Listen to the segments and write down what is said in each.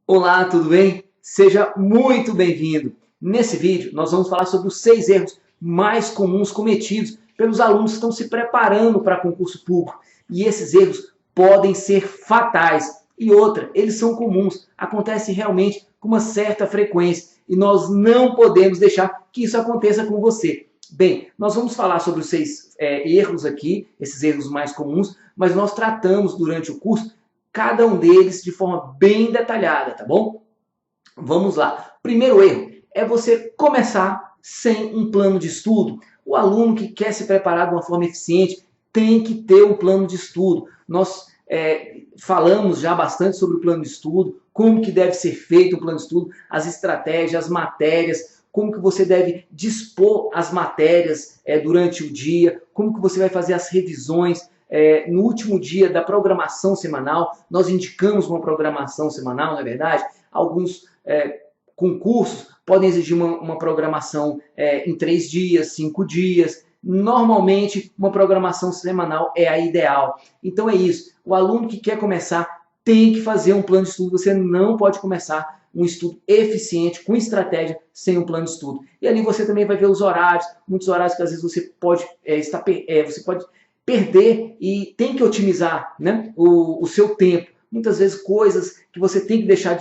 Olá, tudo bem? Seja muito bem-vindo. Nesse vídeo, nós vamos falar sobre os 6 erros mais comuns cometidos pelos alunos que estão se preparando para concurso público. E esses erros podem ser fatais. E outra, eles são comuns, acontecem realmente com uma certa frequência. E nós não podemos deixar que isso aconteça com você. Bem, nós vamos falar sobre os 6 erros aqui, esses erros mais comuns, mas nós tratamos durante o curso cada um deles de forma bem detalhada, tá bom? Vamos lá. Primeiro erro é você começar sem um plano de estudo. O aluno que quer se preparar de uma forma eficiente tem que ter um plano de estudo. Nós falamos já bastante sobre o plano de estudo, como que deve ser feito o plano de estudo, as estratégias, as matérias, como que você deve dispor as matérias durante o dia, como que você vai fazer as revisões, no último dia da programação semanal. Nós indicamos uma programação semanal, não é verdade? Alguns concursos podem exigir uma programação em 3 dias, 5 dias. Normalmente, uma programação semanal é a ideal. Então é isso. O aluno que quer começar tem que fazer um plano de estudo. Você não pode começar um estudo eficiente, com estratégia, sem um plano de estudo. E ali você também vai ver os horários, muitos horários que às vezes você pode você pode perder e tem que otimizar, né, o seu tempo. Muitas vezes coisas que você tem que deixar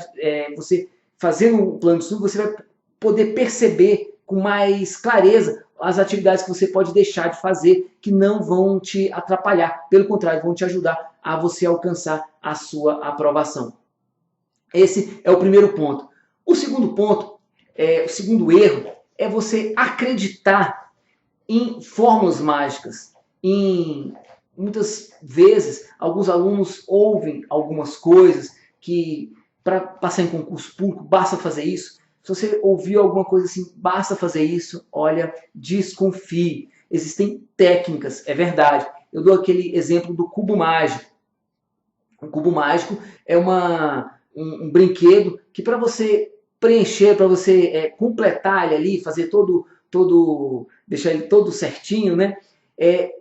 você fazendo um plano de estudo, você vai poder perceber com mais clareza as atividades que você pode deixar de fazer, que não vão te atrapalhar, pelo contrário, vão te ajudar a você alcançar a sua aprovação. Esse é o primeiro ponto. O segundo ponto, o segundo erro, é você acreditar em fórmulas mágicas. Muitas vezes, alguns alunos ouvem algumas coisas que, para passar em concurso público, basta fazer isso. Se você ouviu alguma coisa assim, basta fazer isso, olha, desconfie. Existem técnicas, é verdade. Eu dou aquele exemplo do cubo mágico. O cubo mágico é um brinquedo que, para você preencher, para você completar ele ali, fazer deixar ele todo certinho, né?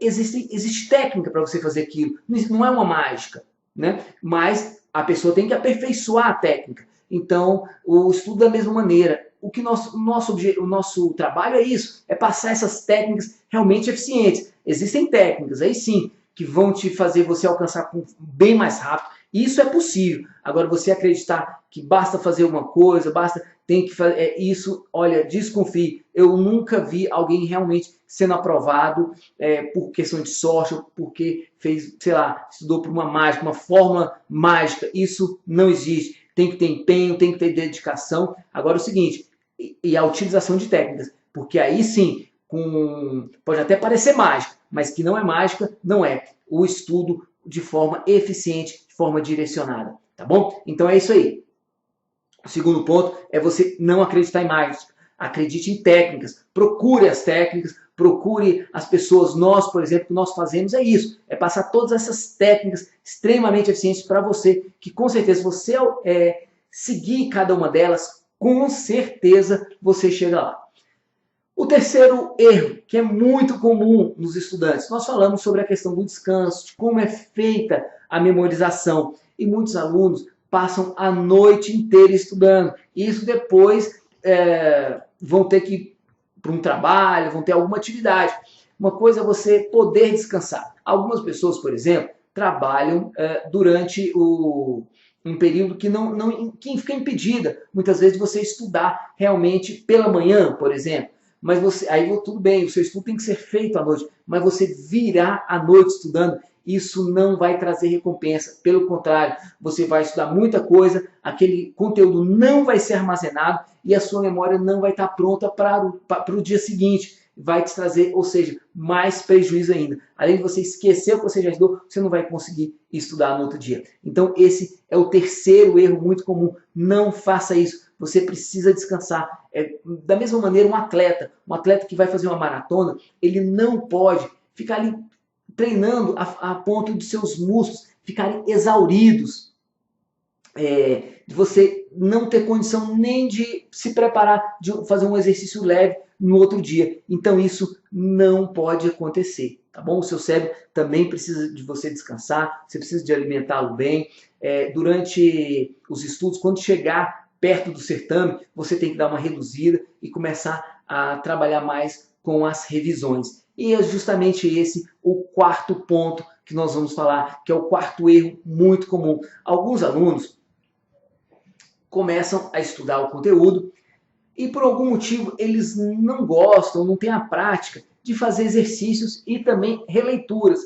Existe técnica para você fazer aquilo. Não é uma mágica, né? Mas a pessoa tem que aperfeiçoar a técnica. Então, o estudo da mesma maneira. O nosso trabalho é isso, é passar essas técnicas realmente eficientes. Existem técnicas, aí sim, que vão te fazer você alcançar bem mais rápido. Isso é possível. Agora, você acreditar que basta fazer uma coisa, tem que fazer isso, olha, desconfie. Eu nunca vi alguém realmente sendo aprovado por questão de sorte, ou porque fez, sei lá, estudou por uma mágica, uma fórmula mágica. Isso não existe. Tem que ter empenho, tem que ter dedicação. Agora, é o seguinte, e a utilização de técnicas, porque aí sim, pode até parecer mágica, mas que não é mágica, não é. O estudo de forma eficiente, de forma direcionada, tá bom? Então é isso aí. O segundo ponto é você não acreditar em mágica. Acredite em técnicas, procure as técnicas, procure as pessoas. Nós, por exemplo, o que nós fazemos é isso, é passar todas essas técnicas extremamente eficientes para você, que com certeza você seguir cada uma delas, com certeza você chega lá. O terceiro erro, que é muito comum nos estudantes, nós falamos sobre a questão do descanso, de como é feita a memorização. E muitos alunos passam a noite inteira estudando. E isso depois vão ter que ir para um trabalho, vão ter alguma atividade. Uma coisa é você poder descansar. Algumas pessoas, por exemplo, trabalham durante um período que fica impedida, muitas vezes, de você estudar realmente pela manhã, por exemplo. Mas aí tudo bem, o seu estudo tem que ser feito à noite, mas você virar à noite estudando, isso não vai trazer recompensa. Pelo contrário, você vai estudar muita coisa, aquele conteúdo não vai ser armazenado e a sua memória não vai estar pronta para o dia seguinte. Vai te trazer, ou seja, mais prejuízo ainda. Além de você esquecer o que você já estudou, você não vai conseguir estudar no outro dia. Então esse é o terceiro erro muito comum. Não faça isso. Você precisa descansar. Da mesma maneira, um atleta que vai fazer uma maratona, ele não pode ficar ali treinando a ponto de seus músculos ficarem exauridos. De você não ter condição nem de se preparar, de fazer um exercício leve no outro dia. Então isso não pode acontecer, tá bom? O seu cérebro também precisa de você descansar, você precisa de alimentá-lo bem. Durante os estudos, quando chegar perto do certame, você tem que dar uma reduzida e começar a trabalhar mais com as revisões. E é justamente esse o quarto ponto que nós vamos falar, que é o quarto erro muito comum. Alguns alunos começam a estudar o conteúdo e por algum motivo eles não gostam, não têm a prática de fazer exercícios e também releituras,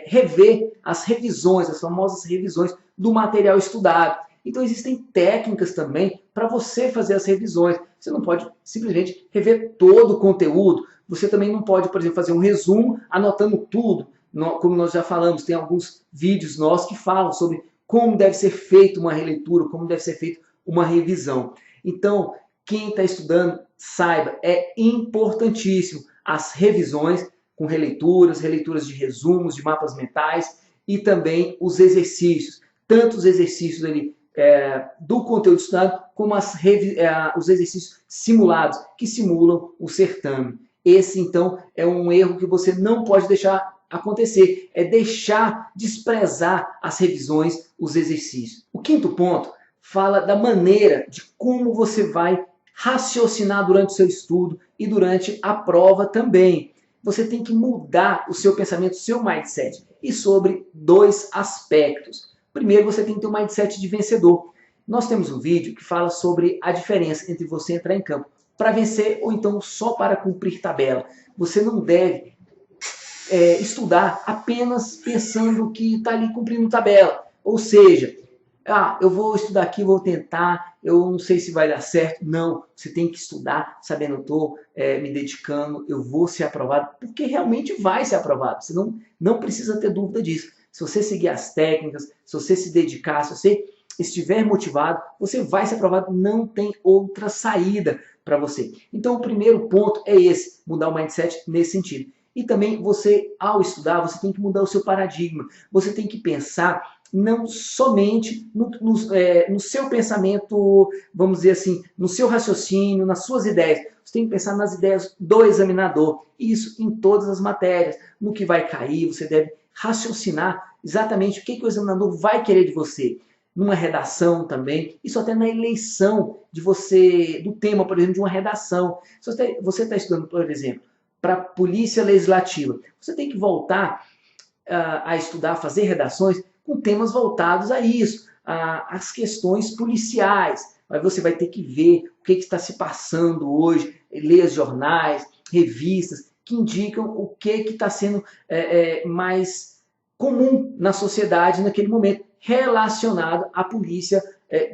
rever as revisões, as famosas revisões do material estudado. Então existem técnicas também para você fazer as revisões. Você não pode simplesmente rever todo o conteúdo. Você também não pode, por exemplo, fazer um resumo anotando tudo. Como nós já falamos, tem alguns vídeos nossos que falam sobre como deve ser feita uma releitura, como deve ser feita uma revisão. Então, quem está estudando, saiba, é importantíssimo as revisões com releituras, releituras de resumos, de mapas mentais e também os exercícios. Tanto os exercícios ali, do conteúdo estudado, como os exercícios simulados, que simulam o certame. Esse, então, é um erro que você não pode deixar acontecer, é deixar desprezar as revisões, os exercícios. O quinto ponto fala da maneira de como você vai raciocinar durante o seu estudo e durante a prova também. Você tem que mudar o seu pensamento, o seu mindset. E sobre dois aspectos. Primeiro, você tem que ter um mindset de vencedor. Nós temos um vídeo que fala sobre a diferença entre você entrar em campo para vencer ou então só para cumprir tabela. Você não deve estudar apenas pensando que está ali cumprindo tabela. Ou seja, eu vou estudar aqui, vou tentar, eu não sei se vai dar certo. Não, você tem que estudar, sabendo, eu estou me dedicando, eu vou ser aprovado, porque realmente vai ser aprovado. Você não precisa ter dúvida disso. Se você seguir as técnicas, se você se dedicar, se você estiver motivado, você vai ser aprovado, não tem outra saída para você. Então o primeiro ponto é esse, mudar o mindset nesse sentido. E também você, ao estudar, você tem que mudar o seu paradigma. Você tem que pensar não somente no seu pensamento, vamos dizer assim, no seu raciocínio, nas suas ideias. Você tem que pensar nas ideias do examinador. Isso em todas as matérias. No que vai cair, você deve raciocinar exatamente o que o examinador vai querer de você. Numa redação também, isso até na eleição do tema, por exemplo, de uma redação. Se você está estudando, por exemplo, para a Polícia Legislativa, você tem que voltar a estudar, a fazer redações com temas voltados a isso, as questões policiais. Aí você vai ter que ver o que está se passando hoje, ler os jornais, revistas, que indicam o que está sendo mais comum na sociedade naquele momento, relacionado à polícia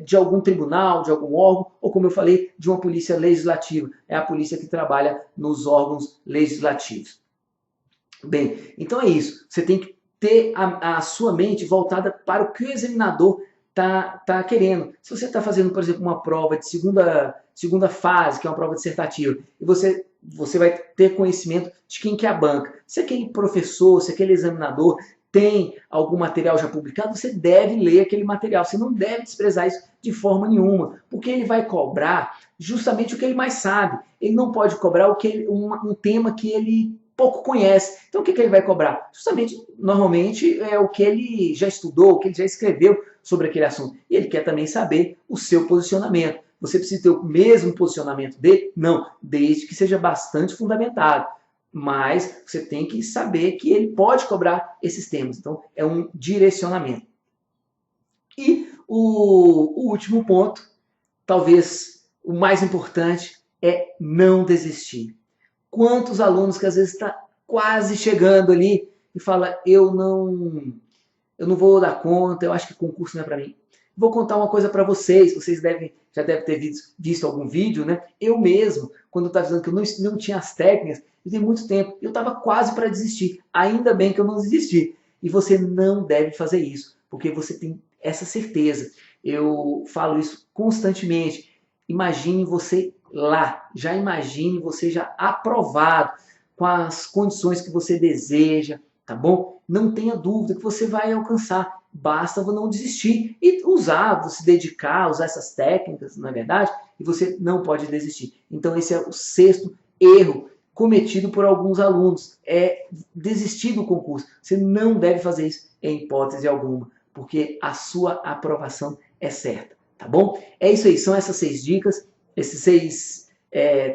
de algum tribunal, de algum órgão, ou como eu falei, de uma polícia legislativa. É a polícia que trabalha nos órgãos legislativos. Bem, então é isso. Você tem que ter a sua mente voltada para o que o examinador está querendo. Se você está fazendo, por exemplo, uma prova de segunda fase, que é uma prova dissertativa, e você vai ter conhecimento de quem que é a banca. Se aquele professor, se aquele examinador tem algum material já publicado, você deve ler aquele material. Você não deve desprezar isso de forma nenhuma, porque ele vai cobrar justamente o que ele mais sabe. Ele não pode cobrar um tema que ele pouco conhece. Então o que ele vai cobrar? Justamente, normalmente, é o que ele já estudou, o que ele já escreveu sobre aquele assunto. E ele quer também saber o seu posicionamento. Você precisa ter o mesmo posicionamento dele? Não, desde que seja bastante fundamentado. Mas você tem que saber que ele pode cobrar esses temas. Então, é um direcionamento. E o último ponto, talvez o mais importante, é não desistir. Quantos alunos que às vezes está quase chegando ali e fala, eu não vou dar conta, eu acho que concurso não é para mim. Vou contar uma coisa para vocês já devem ter visto algum vídeo, né? Eu mesmo, quando eu estava dizendo que eu não tinha as técnicas, eu tenho muito tempo, eu estava quase para desistir. Ainda bem que eu não desisti. E você não deve fazer isso, porque você tem essa certeza. Eu falo isso constantemente. Imagine você lá, já imagine você já aprovado, com as condições que você deseja, tá bom? Não tenha dúvida que você vai alcançar. basta não desistir e usar, se dedicar, usar essas técnicas, na verdade, e você não pode desistir. Então esse é o sexto erro cometido por alguns alunos, é desistir do concurso. Você não deve fazer isso em hipótese alguma, porque a sua aprovação é certa, tá bom? É isso aí, são essas 6 dicas, esses 6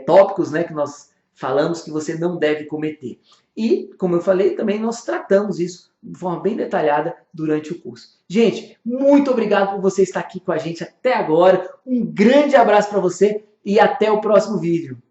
tópicos, né, que nós falamos que você não deve cometer. E, como eu falei, também nós tratamos isso de forma bem detalhada durante o curso. Gente, muito obrigado por você estar aqui com a gente até agora. Um grande abraço para você e até o próximo vídeo.